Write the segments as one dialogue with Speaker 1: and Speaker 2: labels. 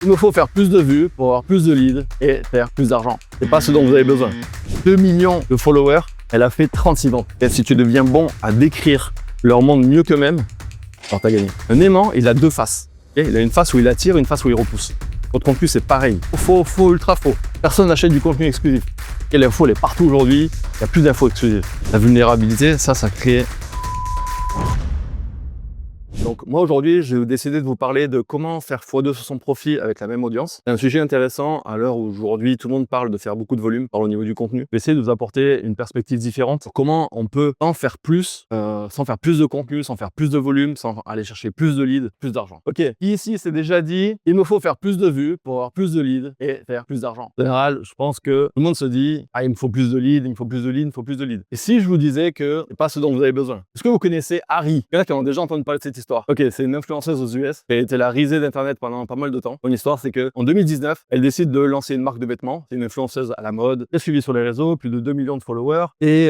Speaker 1: Il me faut faire plus de vues pour avoir plus de leads et faire plus d'argent. C'est pas ce dont vous avez besoin. 2 millions de followers, elle a fait 36 ventes. Et si tu deviens bon à décrire leur monde mieux qu'eux-mêmes, alors t'as gagné. Un aimant, il a deux faces. Okay, il a une face où il attire, une face où il repousse. Votre contenu, c'est pareil. Faux, ultra faux. Personne n'achète du contenu exclusif. Okay, l'info, elle est partout aujourd'hui. Il y a plus d'infos exclusives. La vulnérabilité, ça crée... Donc moi aujourd'hui, j'ai décidé de vous parler de comment faire x2 sur son profit avec la même audience. C'est un sujet intéressant à l'heure où aujourd'hui tout le monde parle de faire beaucoup de volume par au niveau du contenu. Je vais essayer de vous apporter une perspective différente sur comment on peut en faire plus, sans faire plus de contenu, sans faire plus de volume, sans aller chercher plus de leads, plus d'argent. Ok, ici c'est déjà dit, il me faut faire plus de vues pour avoir plus de leads et faire plus d'argent. En général, je pense que tout le monde se dit, ah il me faut plus de leads, il me faut plus de leads, il me faut plus de leads. Et si je vous disais que c'est pas ce dont vous avez besoin. Est-ce que vous connaissez Harry? Il y en a qui ont déjà entendu parler de cette histoire. Ok, c'est une influenceuse aux US qui a été la risée d'internet pendant pas mal de temps. Son histoire, c'est que en 2019, elle décide de lancer une marque de vêtements. C'est une influenceuse à la mode, très suivie sur les réseaux, plus de 2 millions de followers. Et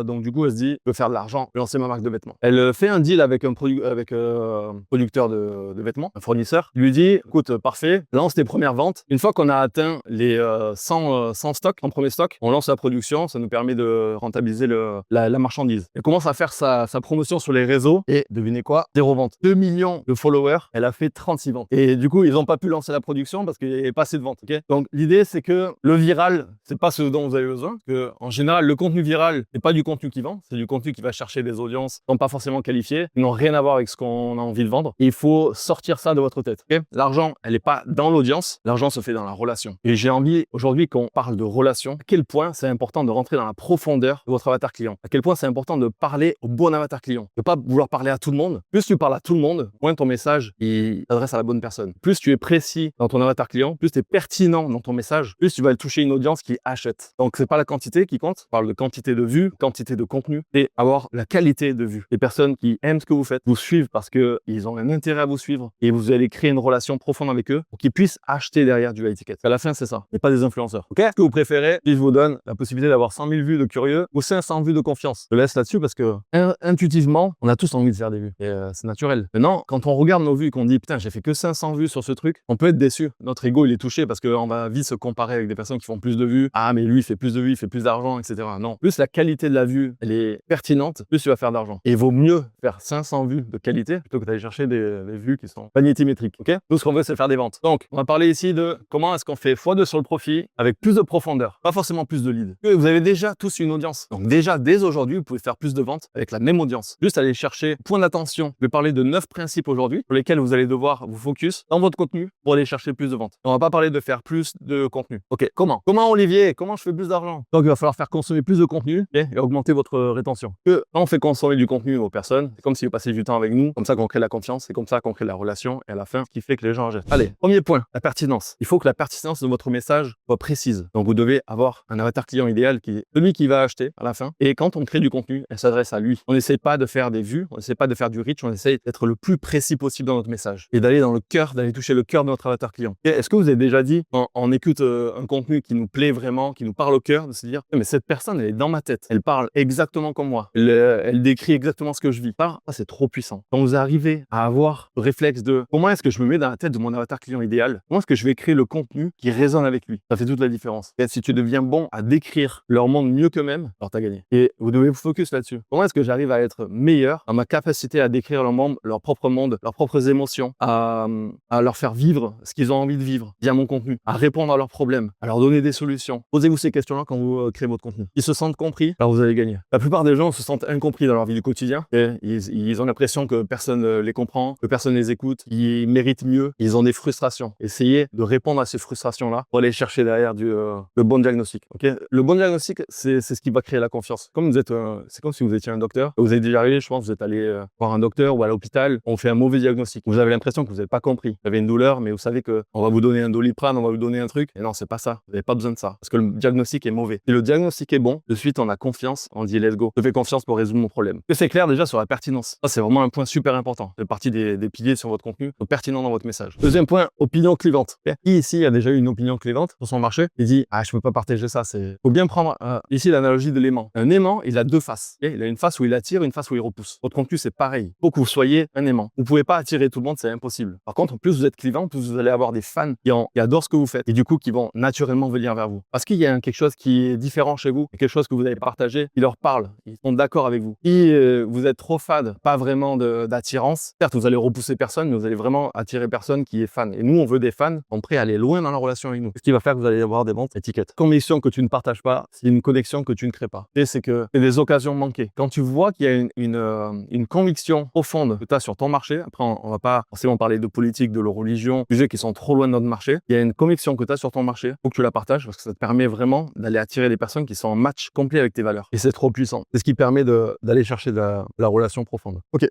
Speaker 1: donc du coup, elle se dit, je veux faire de l'argent, je vais lancer ma marque de vêtements. Elle fait un deal avec un producteur de vêtements, un fournisseur. Il lui dit, écoute, parfait, lance tes premières ventes. Une fois qu'on a atteint les 100 stocks, en premier stock, on lance la production. Ça nous permet de rentabiliser la marchandise. Elle commence à faire sa promotion sur les réseaux et devinez quoi, 0 vente. 2 millions de followers, elle a fait 36 ventes. Et du coup, ils n'ont pas pu lancer la production parce qu'il n'y avait pas assez de ventes. Okay, donc l'idée, c'est que le viral, c'est pas ce dont vous avez besoin. Que en général, le contenu viral, c'est pas du contenu qui vend, c'est du contenu qui va chercher des audiences qui sont pas forcément qualifiées, qui n'ont rien à voir avec ce qu'on a envie de vendre. Et il faut sortir ça de votre tête. Okay, l'argent, elle n'est pas dans l'audience, l'argent se fait dans la relation. Et j'ai envie aujourd'hui qu'on parle de relation. À quel point c'est important de rentrer dans la profondeur de votre avatar client. À quel point c'est important de parler au bon avatar client. De pas vouloir parler à tout le monde. Plus tu parles à tout le monde, moins ton message il s'adresse à la bonne personne. Plus tu es précis dans ton avatar client, plus tu es pertinent dans ton message, plus tu vas aller toucher une audience qui achète. Donc c'est pas la quantité qui compte, on parle de quantité de vues, quantité de contenu, et avoir la qualité de vues. Les personnes qui aiment ce que vous faites vous suivent parce que ils ont un intérêt à vous suivre et vous allez créer une relation profonde avec eux pour qu'ils puissent acheter derrière du high ticket. À la fin, c'est ça, et pas des influenceurs. Ok? Ce que vous préférez, si je vous donne la possibilité d'avoir 100 000 vues de curieux ou 500 vues de confiance. Je laisse là-dessus parce que intuitivement, on a tous envie de faire des vues et c'est naturel. Maintenant, quand on regarde nos vues et qu'on dit putain j'ai fait que 500 vues sur ce truc, on peut être déçu. Notre ego il est touché parce qu'on va vite se comparer avec des personnes qui font plus de vues. Ah mais lui il fait plus de vues, il fait plus d'argent, etc. Non. Plus la qualité de la vue elle est pertinente, plus tu vas faire d'argent. Et il vaut mieux faire 500 vues de qualité plutôt que d'aller chercher des vues qui sont magnétimétriques. Ok? Tout ce qu'on veut c'est faire des ventes. Donc on va parler ici de comment est-ce qu'on fait x2 sur le profit avec plus de profondeur, pas forcément plus de leads. Vous avez déjà tous une audience. Donc déjà dès aujourd'hui vous pouvez faire plus de ventes avec la même audience. Juste aller chercher point d'attention. Je vais parler de 9 principes aujourd'hui sur lesquels vous allez devoir vous focus dans votre contenu pour aller chercher plus de ventes. On va pas parler de faire plus de contenu. Ok, comment Olivier, comment je fais plus d'argent? Donc il va falloir faire consommer plus de contenu et augmenter votre rétention. Quand on fait consommer du contenu aux personnes, c'est comme si vous passez du temps avec nous, comme ça qu'on crée la confiance, c'est comme ça qu'on crée la relation et à la fin, ce qui fait que les gens achètent. Allez, premier point, la pertinence. Il faut que la pertinence de votre message soit précise. Donc vous devez avoir un avatar client idéal qui est celui qui va acheter à la fin. Et quand on crée du contenu, elle s'adresse à lui. On n'essaie pas de faire des vues, on n'essaie pas de faire du reach, on essaie d'être le plus précis possible dans notre message et d'aller dans le cœur, d'aller toucher le cœur de notre avatar client. Est-ce que vous avez déjà dit, on écoute un contenu qui nous plaît vraiment, qui nous parle au cœur, de se dire, mais cette personne, elle est dans ma tête, elle parle exactement comme moi, elle décrit exactement ce que je vis. Ça, c'est trop puissant. Quand vous arrivez à avoir le réflexe de comment est-ce que je me mets dans la tête de mon avatar client idéal, comment est-ce que je vais créer le contenu qui résonne avec lui, ça fait toute la différence. Et si tu deviens bon à décrire leur monde mieux qu'eux-mêmes, alors t'as gagné. Et vous devez vous focus là-dessus. Comment est-ce que j'arrive à être meilleur dans ma capacité à décrire leur propre monde, leurs propres émotions, à leur faire vivre ce qu'ils ont envie de vivre via mon contenu, à répondre à leurs problèmes, à leur donner des solutions. Posez-vous ces questions-là quand vous créez votre contenu. Ils se sentent compris, alors vous allez gagner. La plupart des gens se sentent incompris dans leur vie du quotidien et ils ont l'impression que personne les comprend, que personne les écoute, ils méritent mieux, ils ont des frustrations. Essayez de répondre à ces frustrations-là pour aller chercher derrière le bon diagnostic. Okay, le bon diagnostic, c'est ce qui va créer la confiance. Comme vous êtes, c'est comme si vous étiez un docteur. Vous avez déjà arrivé, je pense, vous êtes allé voir un docteur ou à l'hôpital, on fait un mauvais diagnostic. Vous avez l'impression que vous n'avez pas compris. Vous avez une douleur, mais vous savez que on va vous donner un Doliprane, on va vous donner un truc. Et non, c'est pas ça. Vous n'avez pas besoin de ça. Parce que le diagnostic est mauvais. Si le diagnostic est bon, de suite, on a confiance, on dit let's go. Je fais confiance pour résoudre mon problème. Que c'est clair déjà sur la pertinence. Ça, c'est vraiment un point super important. C'est partie des piliers sur votre contenu, donc pertinent dans votre message. Deuxième point, opinion clivante. Qui ici a déjà eu une opinion clivante sur son marché? Il dit, ah, je peux pas partager ça. Faut bien prendre ici l'analogie de l'aimant. Un aimant, il a deux faces. Il a une face où il attire, une face où il repousse. Votre contenu, c'est pareil. Faut que vous soyez soyez un aimant. Vous pouvez pas attirer tout le monde, c'est impossible. Par contre, plus vous êtes clivant, plus vous allez avoir des fans qui adorent ce que vous faites et du coup qui vont naturellement venir vers vous. Parce qu'il y a quelque chose qui est différent chez vous, quelque chose que vous avez partagé, qui leur parle, ils sont d'accord avec vous. Si vous êtes trop fade, pas vraiment d'attirance, certes vous allez repousser personne, mais vous allez vraiment attirer personne qui est fan. Et nous, on veut des fans, on est prêts à aller loin dans la relation avec nous. Ce qui va faire que vous allez avoir des ventes étiquettes. Connexion que tu ne partages pas, c'est une connexion que tu ne crées pas. Et c'est que c'est des occasions manquées. Quand tu vois qu'il y a une conviction profonde que tu as sur ton marché, après on va pas forcément parler de politique, de religion, sujets qui sont trop loin de notre marché, il y a une conviction que tu as sur ton marché, faut que tu la partages parce que ça te permet vraiment d'aller attirer des personnes qui sont en match complet avec tes valeurs. Et c'est trop puissant. C'est ce qui permet d'aller chercher de la relation profonde. Ok.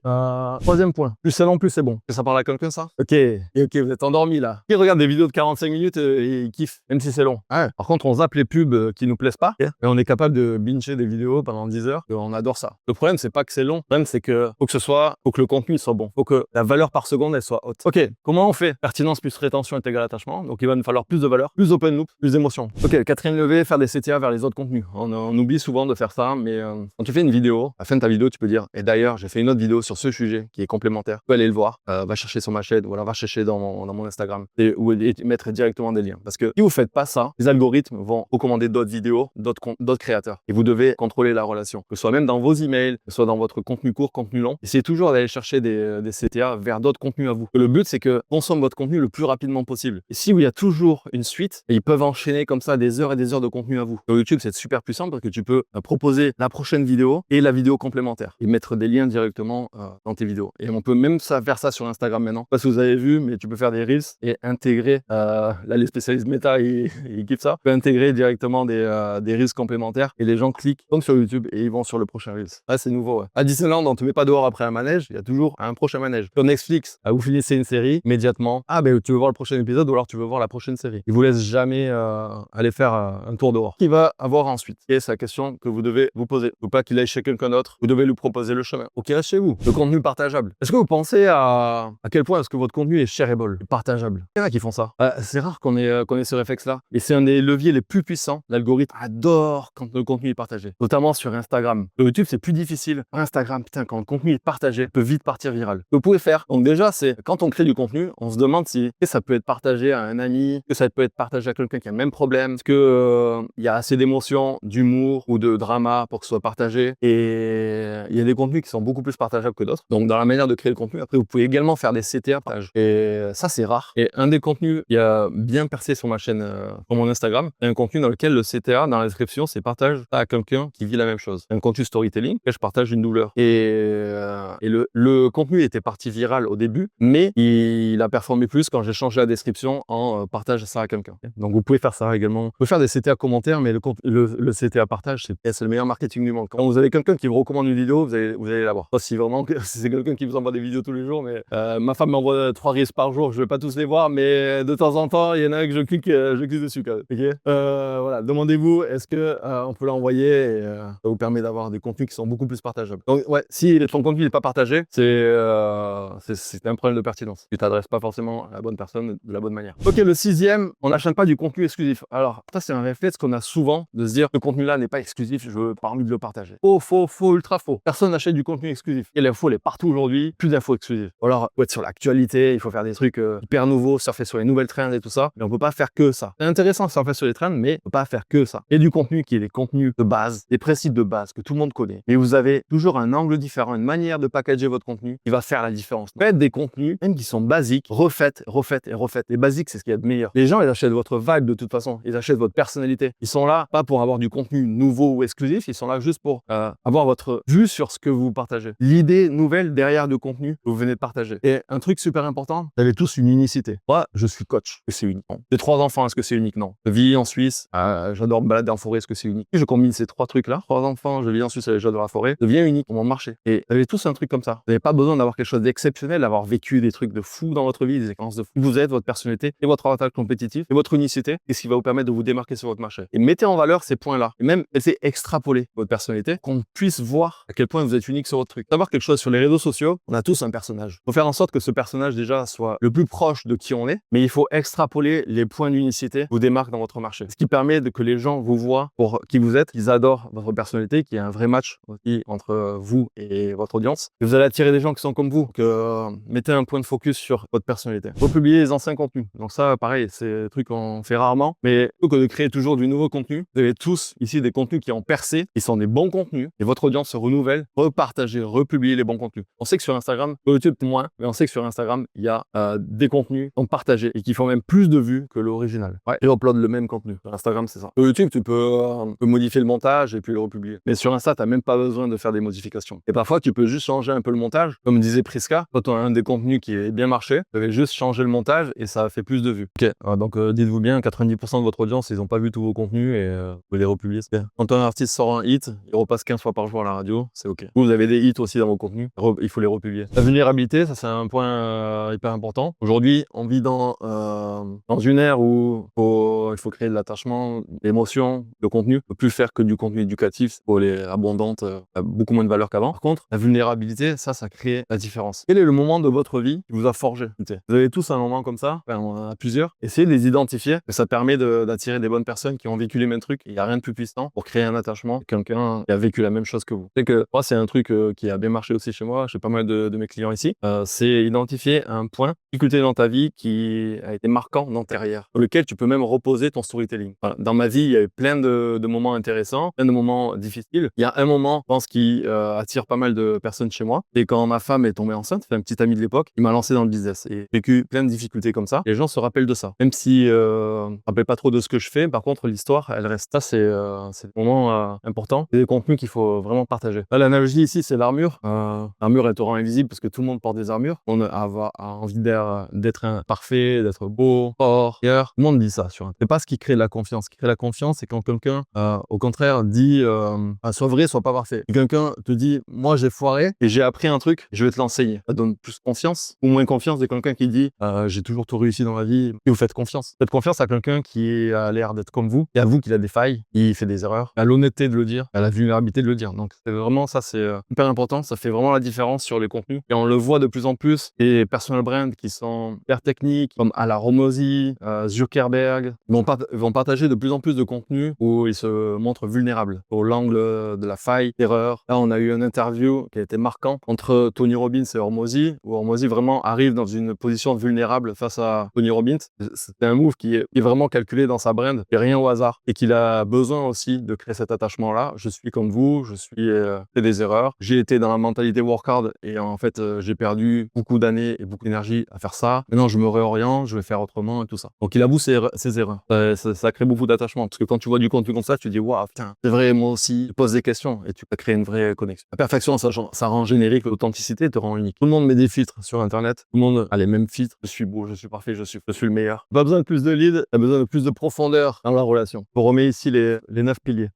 Speaker 1: Troisième point. Plus c'est long, plus c'est bon. Ça parle à quelqu'un, ça? Ok. Et ok, vous êtes endormi là. Qui regarde des vidéos de 45 minutes et il kiffe, même si c'est long. Ouais. Par contre, on zappe les pubs qui nous plaisent pas. Okay. Et on est capable de binger des vidéos pendant 10 heures. Et on adore ça. Le problème, c'est pas que c'est long. Le problème, c'est que faut que le contenu soit bon. Faut que la valeur par seconde, elle soit haute. Ok. Comment on fait? Pertinence plus rétention est égal à attachement. Donc, il va nous falloir plus de valeur, plus open loop, plus d'émotion. Ok. Quatrième levée, faire des CTA vers les autres contenus. On oublie souvent de faire ça, mais quand tu fais une vidéo, à la fin de ta vidéo, tu peux dire, et d'ailleurs, j'ai fait une autre vidéo sur ce sujet qui est complémentaire. Tu peux aller le voir, va chercher sur ma chaîne, ou alors va chercher dans mon Instagram et mettre directement des liens. Parce que si vous faites pas ça, les algorithmes vont recommander d'autres vidéos, d'autres créateurs. Et vous devez contrôler la relation. Que ce soit même dans vos emails, que ce soit dans votre contenu court, contenu long. Essayez toujours d'aller chercher des CTA vers d'autres contenus à vous. Le but, c'est que consomme votre contenu le plus rapidement possible. Et si il y a toujours une suite, ils peuvent enchaîner comme ça des heures et des heures de contenu à vous. Sur YouTube, c'est super puissant parce que tu peux proposer la prochaine vidéo et la vidéo complémentaire et mettre des liens directement dans tes vidéos. Et on peut même faire ça sur Instagram maintenant. Parce que vous avez vu, mais tu peux faire des reels et intégrer, là les spécialistes méta, ils kiffent ça. Tu peux intégrer directement des reels complémentaires et les gens cliquent donc sur YouTube et ils vont sur le prochain reels. Là, c'est nouveau. Ouais. À Disneyland, on te met pas dehors après un manège, il y a toujours un prochain manège. Sur Netflix, vous finissez une série, immédiatement, tu veux voir le prochain épisode ou alors tu veux voir la prochaine série. Ils vous laissent jamais aller faire un tour dehors. Qui va avoir ensuite? Et c'est la question que vous devez vous poser. Faut pas qu'il aille chez quelqu'un d'autre. Vous devez lui proposer le chemin. Ok, reste chez vous. Le contenu partageable. Est-ce que vous pensez à quel point est-ce que votre contenu est shareable, partageable? Il y en a qui font ça. C'est rare qu'on ait ce réflexe-là. Et c'est un des leviers les plus puissants. L'algorithme adore quand le contenu est partagé. Notamment sur Instagram. Sur YouTube, c'est plus difficile. Sur Instagram, putain, quand le contenu est partagé, il peut vite partir viral. Ce que vous pouvez faire. Donc déjà, c'est quand on crée du contenu, on se demande si ça peut être partagé à un ami, que ça peut être partagé à quelqu'un qui a le même problème, est-ce que il y a assez d'émotions, d'humour ou de drama pour que ce soit partagé. Et il y a des contenus qui sont beaucoup plus partageables que d'autres. Donc dans la manière de créer le contenu, après vous pouvez également faire des CTA partage. Et ça c'est rare. Et un des contenus qui a bien percé sur ma chaîne, sur mon Instagram, c'est un contenu dans lequel le CTA dans la description c'est partage à quelqu'un qui vit la même chose. Un contenu storytelling et je partage une douleur. Et le contenu était parti viral au début, mais il a performé plus quand j'ai changé la description en partage ça à quelqu'un. Donc vous pouvez faire ça également. Vous pouvez faire des CTA commentaires, mais le CTA partage, c'est le meilleur marketing du monde. Quand vous avez quelqu'un qui vous recommande une vidéo, vous allez l'avoir. Pas si vraiment, si c'est quelqu'un qui vous envoie des vidéos tous les jours, mais ma femme m'envoie 3 reels par jour, je vais pas tous les voir, mais de temps en temps, il y en a un que je clique dessus quand même. Okay, voilà, demandez-vous, est-ce que on peut l'envoyer et ça vous permet d'avoir des contenus qui sont beaucoup plus partageables. Donc ouais, si ton contenu n'est pas partagé, c'est un problème de pertinence. Tu t'adresses pas forcément à la bonne personne de la bonne manière. Ok, le 6e, on n'achète pas du contenu exclusif. Alors, ça c'est un réflexe qu'on a souvent de se dire ce contenu-là n'est pas exclusif, je veux pas envie de le partager. Faux, ultra faux. Personne n'achète du contenu exclusif. Et l'info, elle est partout aujourd'hui, plus d'infos exclusives. Ou alors, faut être sur l'actualité, il faut faire des trucs hyper nouveaux, surfer sur les nouvelles trends et tout ça, mais on peut pas faire que ça. C'est intéressant de surfer sur les trends, mais on peut pas faire que ça. Et du contenu qui est des contenus de base, des principes de base que tout le monde connaît. Mais vous avez toujours un angle différent, une manière de packager votre contenu qui va faire la différence. Faites des contenus, même qui sont basiques, refaites. Les basiques, c'est ce qu'il y a de meilleur. Les gens, ils achètent votre vibe de toute façon. Ils achètent votre personnalité. Ils sont là, pas pour avoir du contenu nouveau ou exclusif. Ils sont là juste pour avoir votre vue sur ce que vous partagez. L'idée nouvelle derrière du contenu que vous venez de partager. Et un truc super important, vous avez tous une unicité. Moi, je suis coach. Est-ce que c'est unique? Non. J'ai 3 enfants. Est-ce que c'est unique? Non. Je vis en Suisse. J'adore me balader en forêt. Est-ce que c'est unique? Et je combine ces 3 trucs-là. 3 enfants, je vis en Suisse et j'adore la forêt. Ça devient unique pour mon marché. Et vous avez tous un truc comme ça. Vous n'avez pas besoin d'avoir quelque chose d'exceptionnel, d'avoir vécu des trucs de fou dans votre vie, des expériences de fou. Vous êtes votre personnalité et votre avantage compétitif et votre unicité, et ce qui va vous permettre de vous démarquer sur votre marché. Et mettez en valeur ces points-là. Et même essayez extrapoler votre personnalité, qu'on puisse voir à quel point vous êtes unique sur votre truc. Savoir quelque chose sur les réseaux sociaux, on a tous un personnage. Il faut faire en sorte que ce personnage déjà soit le plus proche de qui on est, mais il faut extrapoler les points d'unicité qui vous démarquent dans votre marché. Ce qui permet que les gens vous voient pour qui vous êtes, qu'ils adorent votre personnalité, qu'il y ait un vrai match aussi entre vous et votre audience. Et vous allez attirer attirer des gens qui sont comme vous. Donc, mettez un point de focus sur votre personnalité. Republier les anciens contenus. Donc ça, pareil, c'est un truc qu'on fait rarement. Mais plutôt que de créer toujours du nouveau contenu, vous avez tous ici des contenus qui ont percé, qui sont des bons contenus, et votre audience se renouvelle. Repartagez, republiez les bons contenus. On sait que sur Instagram, sur YouTube moins, mais on sait que sur Instagram, il y a des contenus qu'on partagés et qui font même plus de vues que l'original. Ouais, et upload le même contenu. Sur Instagram, c'est ça. Sur YouTube, tu peux modifier le montage et puis le republier. Mais sur Insta, tu n'as même pas besoin de faire des modifications. Et parfois, tu peux juste changer un peu le montage. Comme disait Priska, quand on a un des contenus qui est bien marché, vous avez juste changé le montage et ça a fait plus de vues. Ok, donc dites-vous bien, 90% de votre audience, ils n'ont pas vu tous vos contenus et vous pouvez les republier, c'est bien. Quand un artiste sort un hit, il repasse 15 fois par jour à la radio, c'est ok. Vous avez des hits aussi dans vos contenus, il faut les republier. La vulnérabilité, ça c'est un point hyper important. Aujourd'hui, on vit dans une ère où il faut créer de l'attachement, de l'émotion, le contenu. On ne peut plus faire que du contenu éducatif, pour les abondantes, beaucoup moins de valeur qu'avant. Par contre, la vulnérabilité, ça crée la différence. Quel est le moment de votre vie qui vous a forgé? Vous avez tous un moment comme ça, enfin, on en a plusieurs. Essayez de les identifier, et ça permet d'attirer des bonnes personnes qui ont vécu les mêmes trucs. Il n'y a rien de plus puissant pour créer un attachement avec quelqu'un qui a vécu la même chose que vous. C'est que moi, c'est un truc qui a bien marché aussi chez moi, chez pas mal de mes clients ici. C'est identifier un point, difficulté dans ta vie qui a été marquant dans ta carrière, sur lequel tu peux même reposer ton storytelling. Voilà. Dans ma vie, il y a eu plein de moments intéressants, plein de moments difficiles. Il y a un moment, je pense, qui attire pas mal de personnes chez moi. C'est quand ma femme est tombée enceinte, c'est un petit ami de l'époque, il m'a lancé dans le business et j'ai vécu plein de difficultés comme ça. Les gens se rappellent de ça. Même si ne me rappellent pas trop de ce que je fais, par contre, l'histoire, elle reste. Ça, c'est des moments importants. C'est des contenus qu'il faut vraiment partager. Là, l'analogie ici, c'est l'armure. L'armure, elle te rend invisible parce que tout le monde porte des armures. On a envie d'être parfait, d'être beau, fort, fier. Tout le monde dit ça sur un. C'est pas ce qui crée la confiance. Ce qui crée la confiance, c'est quand quelqu'un, au contraire, dit sois vrai, sois pas parfait. Et quelqu'un te dit moi j'ai foiré et j'ai appris un truc, je vais te l'enseigner. Ça donne plus confiance ou moins confiance de quelqu'un qui dit j'ai toujours tout réussi dans ma vie et vous faites confiance. Faites confiance à quelqu'un qui a l'air d'être comme vous et à vous qu'il a des failles, il fait des erreurs, à l'honnêteté de le dire, à la vulnérabilité de le dire. Donc c'est vraiment ça, c'est hyper important. Ça fait vraiment la différence sur les contenus et on le voit de plus en plus. Et personal brands qui sont hyper techniques comme Ala Romosi, Zuckerberg vont partager de plus en plus de contenus où ils se montrent vulnérables au l'angle de la faille, d'erreur. Là, on a eu une interview qui a été marquante entre Tony Robbins et Hormozi, où Hormozi vraiment arrive dans une position vulnérable face à Tony Robbins. C'est un move qui est vraiment calculé dans sa brand, et rien au hasard, et qu'il a besoin aussi de créer cet attachement-là. Je suis comme vous, je suis fait des erreurs. J'ai été dans la mentalité work hard et en fait, j'ai perdu beaucoup d'années et beaucoup d'énergie à faire ça. Maintenant, je me réoriente, je vais faire autrement et tout ça. Donc, il avoue ses erreurs. Ça crée beaucoup d'attachement parce que quand tu vois du contenu comme ça, tu te dis waouh, putain, c'est vrai, moi aussi. Tu poses des questions et tu peux créer une vraie connexion. La perfection, ça rend générique, l'authenticité te rend unique. Tout le monde met des filtres sur Internet. Tout le monde a les mêmes filtres. Je suis beau, je suis parfait, je suis le meilleur. Pas besoin de plus de leads, t'as besoin de plus de profondeur dans la relation. On remet ici les 9 piliers.